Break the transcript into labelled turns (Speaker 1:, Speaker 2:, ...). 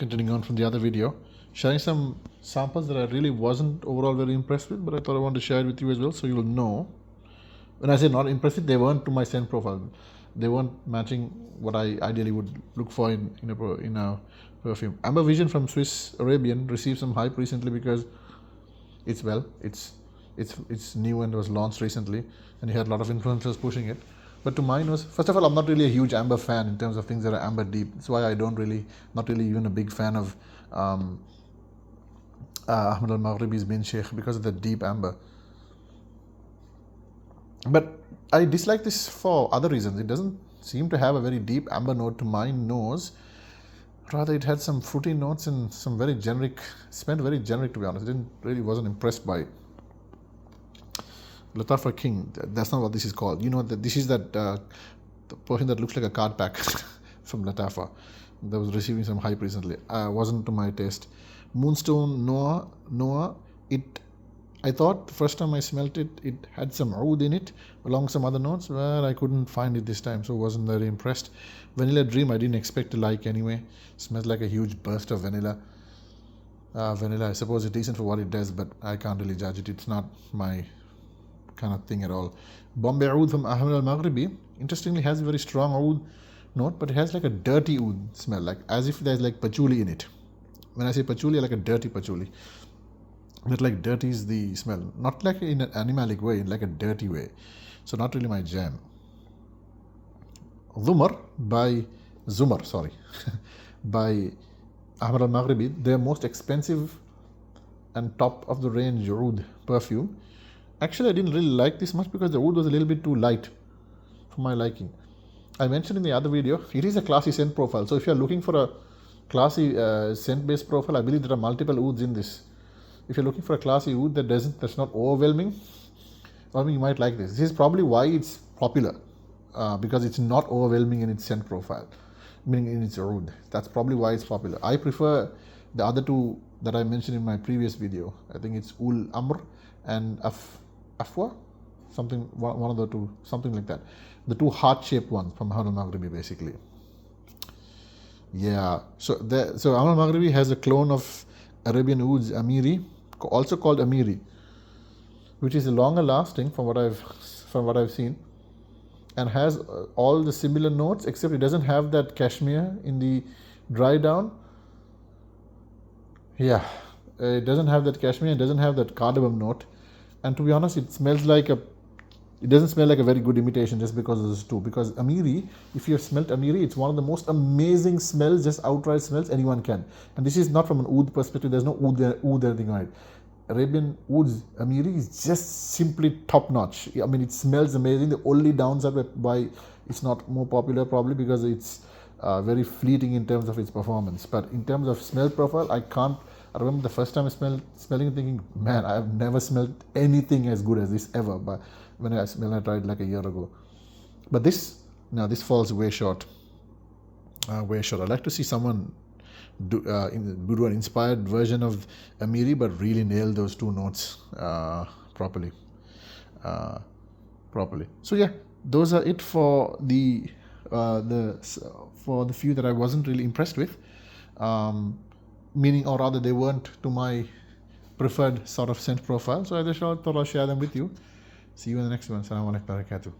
Speaker 1: continuing on from the other video, sharing some samples that I really wasn't overall very impressed with, but I thought I wanted to share it with you as well, so you will know. When I say not impressed with, they weren't to my scent profile. They weren't matching what I ideally would look for in a perfume. Amber Vision from Swiss Arabian received some hype recently because it's new and was launched recently, and you had a lot of influencers pushing it. But to mine was, first of all, I'm not really a huge amber fan in terms of things that are amber deep. That's why I not really even a big fan of Ahmed al-Maghribi's Bin Sheikh because of the deep amber. But I dislike this for other reasons. It doesn't seem to have a very deep amber note to my nose. Rather, it had some fruity notes and some very generic, smelled very generic to be honest. Wasn't impressed by it. Latafa King, that's not what this is called. You know, this is the perfume that looks like a card pack from Latafa that was receiving some hype recently. Wasn't to my taste. Moonstone Noah, I thought the first time I smelt it, it had some oud in it along with some other notes, but I couldn't find it this time, so wasn't very impressed. Vanilla Dream, I didn't expect to like anyway. Smells like a huge burst of vanilla. Vanilla, I suppose it's decent for what it does, but I can't really judge it. It's not my kind of thing at all. Bombay Oud from Ahmed al-Maghribi, interestingly, has a very strong oud note, but it has like a dirty oud smell, like as if there's like patchouli in it. When I say patchouli, I like a dirty patchouli. Not like dirty is the smell, not like in an animalic way, in like a dirty way. So not really my jam. Zumar by by Ahmed al-Maghribi, their most expensive and top of the range oud perfume. Actually, I didn't really like this much because the oud was a little bit too light for my liking. I mentioned in the other video, it is a classy scent profile. So if you're looking for a classy scent-based profile, I believe there are multiple ouds in this. If you're looking for a classy oud that's not overwhelming, you might like this. This is probably why it's popular, because it's not overwhelming in its scent profile, meaning in its oud. That's probably why it's popular. I prefer the other two that I mentioned in my previous video. I think it's Ul Amr and Afwa, one of the two, something like that. The two heart-shaped ones from Ahmed al-Maghribi, basically. Yeah. So Ahmed al-Maghribi has a clone of Arabian ouds, Amiri, also called Amiri, which is longer lasting from what I've seen, and has all the similar notes, except it doesn't have that cashmere in the dry down. Yeah, it doesn't have that cashmere, it doesn't have that cardamom note, and to be honest, it doesn't smell like a very good imitation just because of this too. Because Amiri, if you have smelt Amiri, it's one of the most amazing smells, just outright smells anyone can. And this is not from an oud perspective, there's no oud anything on it. Arabian ouds, Amiri is just simply top notch. I mean, it smells amazing. The only downside why it's not more popular probably because it's very fleeting in terms of its performance. But in terms of smell profile, I remember the first time I smelling and thinking, man, I have never smelled anything as good as this ever. But when I tried like a year ago. But this falls way short. Way short. I'd like to see someone do an inspired version of Amiri, but really nail those two notes properly. So yeah, those are it for the few that I wasn't really impressed with. Meaning, or rather, they weren't to my preferred sort of scent profile. So I just thought I'll share them with you. See you in the next one. Assalamu alaikum wa barakatuh.